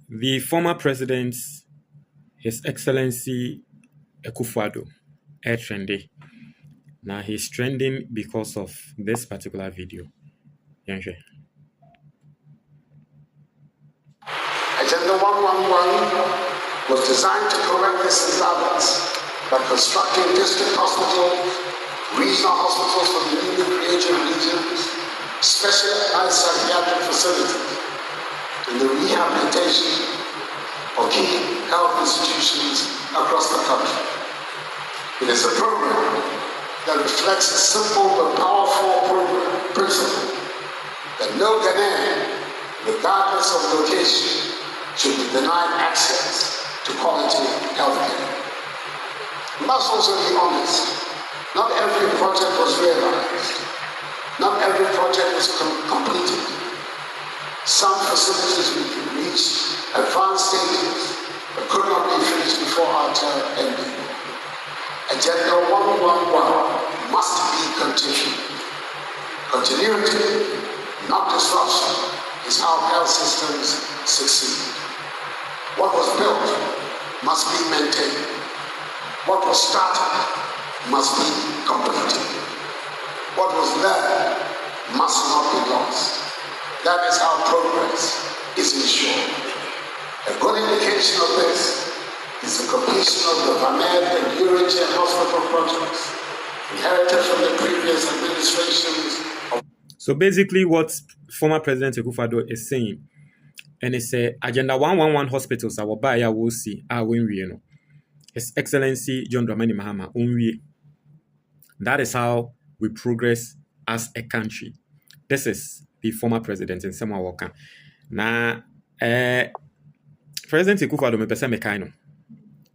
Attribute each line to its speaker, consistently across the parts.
Speaker 1: The former president, His Excellency Akufo Addo, trending. Now he's trending because of this particular video.
Speaker 2: Agenda 111 was designed to correct this imbalance by constructing district hospitals, regional hospitals for the newly created regions, specialized psychiatric facilities, and the rehabilitation of key health institutions across the country. It is a program that reflects a simple but powerful principle that no Ghanaian, regardless of location, should be denied access to quality health care. We must also be honest. Not every project was realized. Not every project was completed. Some facilities reached advanced stages but could not be finished before our term ended. Agenda 111 must be continued. Continuity, not disruption, is how health systems succeed. What was built must be maintained. What was started must be completed. What was learned must not be lost. That is how progress is ensured. A good indication of this is the completion of the Vamed and Urology hospital projects inherited from the previous administrations.
Speaker 1: So basically what former President Akufo Addo is saying, and it's Agenda 111 hospitals our buyer will see when we know. His Excellency John Dramani Mahama only. That is how we progress as a country. This is the former president in Samuel Walker. Now, President Akufo Addo me pese me kaino.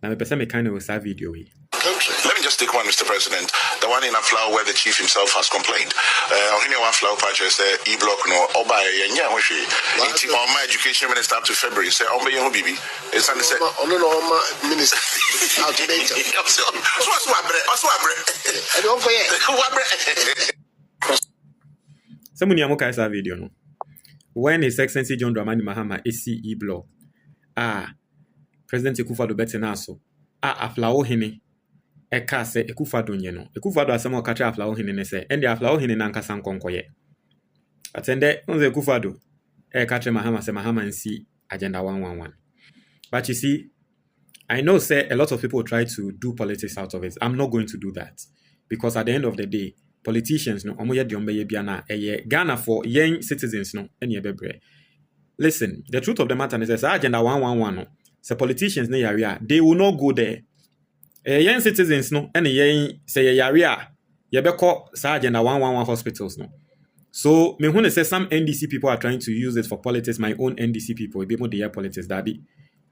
Speaker 1: Na me pese me kaino with that video.
Speaker 3: Let me just take one, Mr. President. The one in Aflau where the chief himself has complained. One Aflau patch is E-block no oba yenya hoshi. It's my education minister up to February. Say ombe young bibi. It's an say ono no minister outdated. So I don't forget.
Speaker 1: Somebody amuka esa video no. When His Excellency John Dramani Mahama E-block. President Akufo Addo bete na so. Aflau hene. Eka se Akufo Addo nye no. Akufo Addo asema okatra Aflau hene ne se. Ende Aflau hene na nkasa nkonkoye. Atende onze Akufo Addo katre Mahama se Mahama nsi Agenda 111. But you see, I know say a lot of people try to do politics out of it. I'm not going to do that. Because at the end of the day, politicians no omo ye de ombe ye bia na Ghana for young citizens no ene bebre. Listen, the truth of the matter is that Agenda 111 no, so politicians ne area, they will not go there. Young citizens no ene yen say area ye beko sa Agenda 111 hospitals no. So me when say some NDC people are trying to use it for politics, my own NDC people be more the politics that be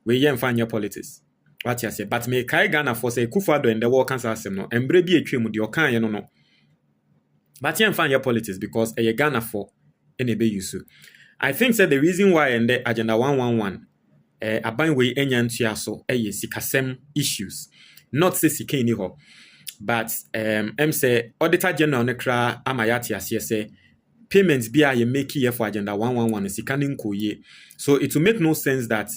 Speaker 1: we yen fan your politics. What you say, but me kai Ghana for say Akufo Addo and the war cancer asem no embre bi etwe de okan ye no. But yen fan your politics because Ghana for ene be use. I think say the reason why and the Agenda 111 aban we enya ntua so sikasem issues. Not say sika ni ho. But say Auditor General ne kra amayati ase say payments bi a ye make here for Agenda 111 sika ni nkoye. So it will make no sense that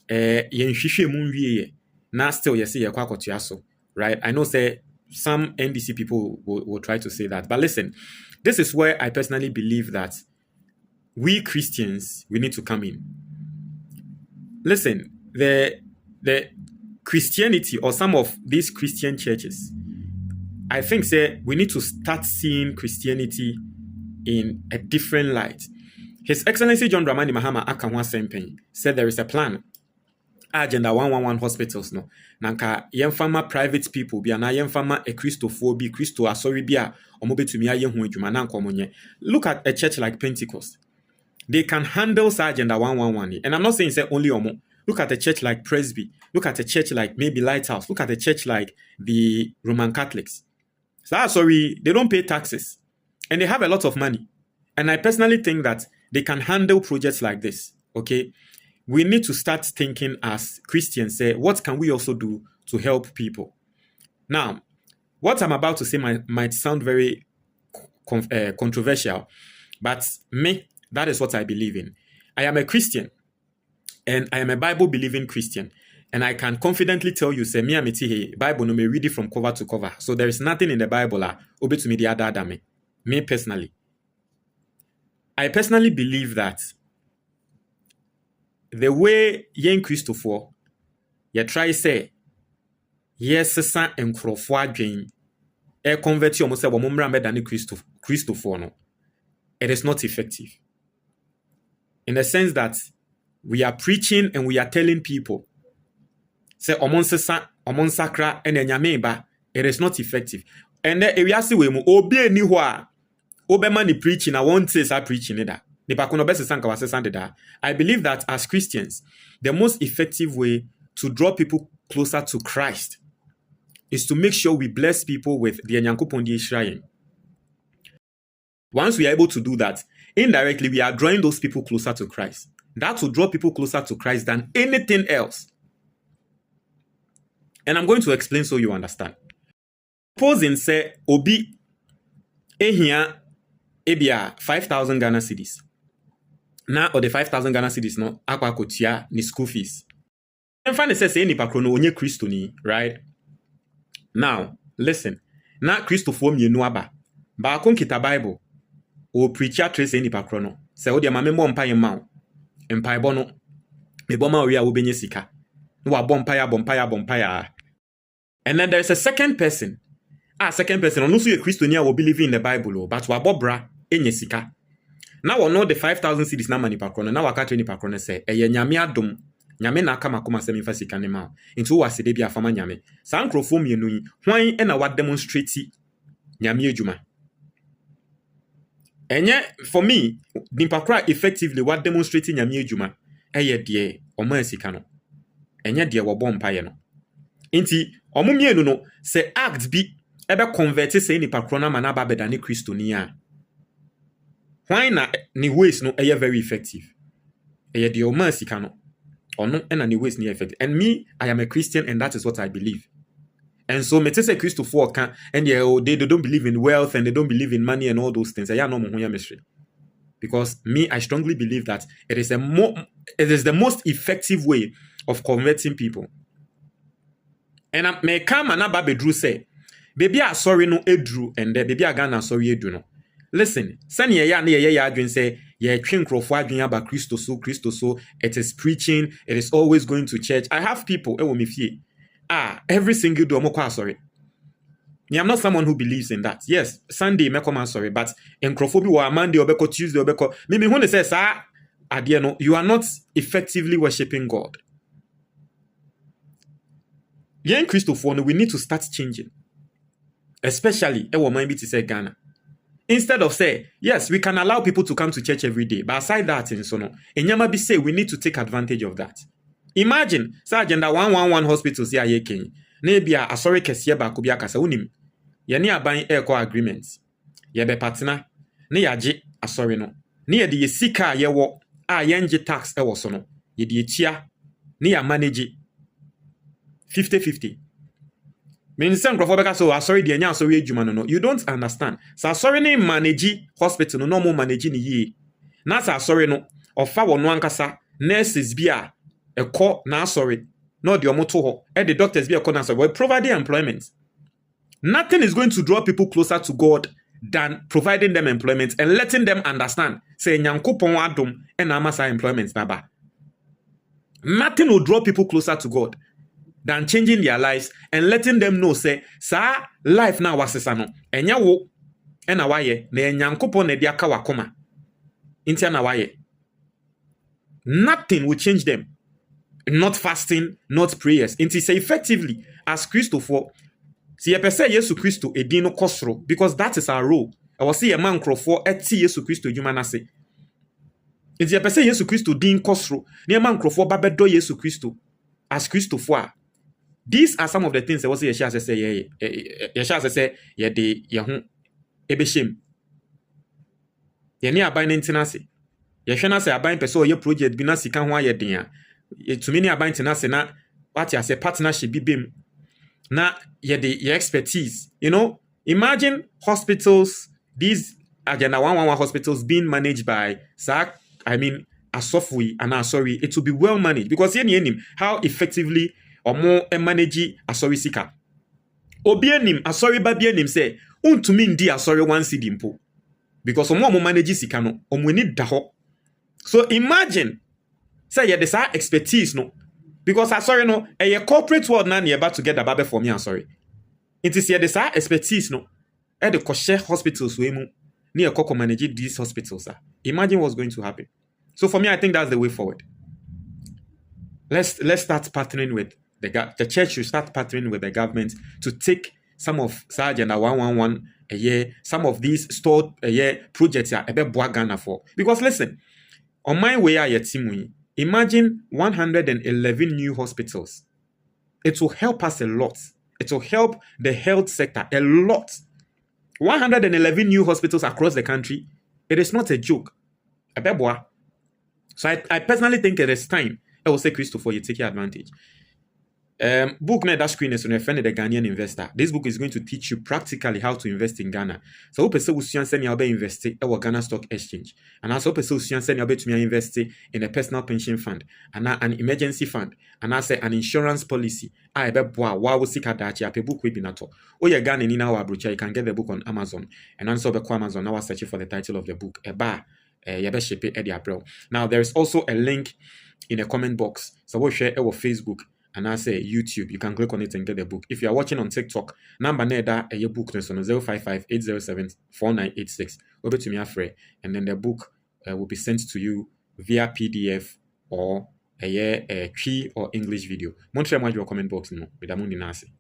Speaker 1: yen hwehwe mu wie na still ye say ye kwa akotua so, right? I know say some NDC people will try to say that. But listen, this is where I personally believe that we Christians, we need to come in. Listen, the Christianity or some of these Christian churches, I think say we need to start seeing Christianity in a different light. His Excellency John Dramani Mahama Akanwa Sempen said there is a plan. Agenda 111 hospitals no. Nanka yemfama private people bia na yemfama a Christophobe, Christo asori bia omobetumi aye hu adwuma na nkomonye. Look at a church like Pentecost. They can handle Agenda 111. And I'm not saying say only omo. Look at a church like Presby. Look at a church like maybe Lighthouse. Look at a church like the Roman Catholics. Sorry, they don't pay taxes. And they have a lot of money. And I personally think that they can handle projects like this. Okay? We need to start thinking as Christians, say, what can we also do to help people? Now, what I'm about to say might sound very controversial, but me, that is what I believe in. I am a Christian, And I am a Bible-believing Christian. And I can confidently tell you, say, me amiti hey, Bible no me read it from cover to cover. So there is nothing in the Bible obe to me the other me. Me personally. I personally believe that the way yen Christopher, you try say, yes, son and crofwa drain, convert you almost say, wamumra me than Christopher no. It is not effective. In the sense that we are preaching and we are telling people, say, omon sakra and enyameba, it is not effective. And then we are saying, obi ni wa, obema ni preaching, I won't say sa preaching that. I believe that as Christians, the most effective way to draw people closer to Christ is to make sure we bless people with the Nyankopon di Israel. Once we are able to do that, indirectly we are drawing those people closer to Christ. That will draw people closer to Christ than anything else. And I'm going to explain so you understand. Supposing say obi ehia ebia 5,000 Ghana cedis. Now or the 5,000 Ghana cedis no akwa kotia ni school fees. And finally say ni pakrono onye Christo ni, right? Now, listen. Na Christo form mienu aba. Ba akon kita Bible. O preacher trace ni pakrono. Se o dia mame mo mpa yema. Mpa bono. Me boma ori a wo benye sika. No wa bompaya. And then there's a second person. Second person ono so ye Christo ni a wo believe in the Bible, but wa bobra enye sika. Now we know the 5,000 cedis na mani pakrono. Now waka ni pakrono say eye nyame adom. Nyame na aka makoma se mfa sika ne ma. Into wa sede bia fama nyame. Sa nkrofo mienu yi, hwan e na wa demonstrate nyame adwuma. Enye for me, nimpakra effectively what demonstrating nyame adwuma eye de oman sika no. Enye de wo bom paye no. Inti omo mienu no se act bi ebe convert se nipakro na mana ba bedane Kristo ni a. Why na ni ways no eye very effective. Eye de oman sika no. Ono na ni ways ni effective. And me, I am a Christian and that is what I believe. And so me say Christo for can and they don't believe in wealth and they don't believe in money and all those things. I no mo mystery. Because me, I strongly believe that it is the most effective way of converting people. And I may come and Abba Bedru say, baby, I sorry no edru, and the baby I gana sorry edu no. Listen, send ye adwin say, ye train crofo adwin about Christo so, it is preaching, it is always going to church. I have people, me fie. Every single do I'm sorry. I'm not someone who believes in that. Yes, Sunday me come sorry, but in crofo bi wa Monday obeko Tuesday obeko. Me when they say sir, no, you are not effectively worshiping God. Young Christopher, we need to start changing. Especially, to say Ghana. Instead of say, yes, we can allow people to come to church every day. But aside that, in Sono, Enyama be say we need to take advantage of that. Imagine, sa agenda 111 hospitals here ye Kenya. Nebia asori kesiye ba kubia kasa unim. Ye ni aban airco agreements. Ye be partner. Ni yaje asori no. Ni ye di ye sika ye wo. Yenje tax ewo sono. Ye di ye chia. Ni ya manage 50-50. Means some grofobeka so sorry the anya sorry adwuma no. You don't understand. So sorry ni manage hospital no more manage ni ye. Na sa sorry no ofa wono ankasa nurses bia ekọ na sorry. No the omoto ho. The doctors bia ekọ na sorry. We provide employment. Nothing is going to draw people closer to God than providing them employment and letting them understand. Say Nyankopon adom and amasa employment naba. Nothing will draw people closer to God than changing their lives and letting them know, say, sa life now was no. Enya wo, ena waye, ne Nyankopon ne diaka wakoma. Intia na waye. Nothing will change them. Not fasting, not prayers. Inti say effectively, as Christopher, si ye pese Yesu Christo edino kosro, because that is our role. I was see a man crofo eti Yesu Christo jumanase. Inti ye pese Yesu Christo din kosro, ni a man crofo babedo Yesu Christo as Christopher. These are some of the things that was Yeshua say, Yeshua say, ye de yehun ebeshim. Ye ni aban ntinase. Yeshua say aban peso ye project bi na sika ho aye den a. To me ni aban ntinase na what you say partnership bi bem. Na ye de your expertise. You know, imagine hospitals, these agenda 111 hospitals being managed by asofui and sorry, it will be well managed because yen how effectively or more manage asori sika. Obi enim asori ba bi enim say untumi ndi asori one cedi mpo because omo manage sika no omo ni da ho. So imagine say you this expertise no because asori no a corporate world na nearby together babe for me asori. It is here this expertise no e the share hospitals we mu near Koko manage these hospitals. Imagine what's going to happen. So for me, I think that's the way forward. Let's start partnering with the church should start partnering with the government to take some of Agenda 111 a year, some of these stored a year projects are a bit Ghana for. Because listen, on my way at Timui, imagine 111 new hospitals. It will help us a lot. It will help the health sector a lot. 111 new hospitals across the country. It is not a joke. So I personally think it is time. I will say, Christopher, you take your advantage. Book na that screen is on a friend the Ghanaian investor. This book is going to teach you practically how to invest in Ghana. So hope you will send you invest in our Ghana Stock Exchange. And also hope you send you to me invest in a personal pension fund and an emergency fund and I say an insurance policy. I be boa wa will seek that you book we binato. Oh yeah, Ghana in our brochure. You can get the book on Amazon and also be Amazon. Now searching for the title of the book. Now there is also a link in the comment box. So we'll share our Facebook and I say YouTube. You can click on it and get the book. If you are watching on TikTok, number neda a book on 055-807-4986. Over to me afre, and then the book will be sent to you via PDF or a key or English video. Montreal your comment box no. With Nasi.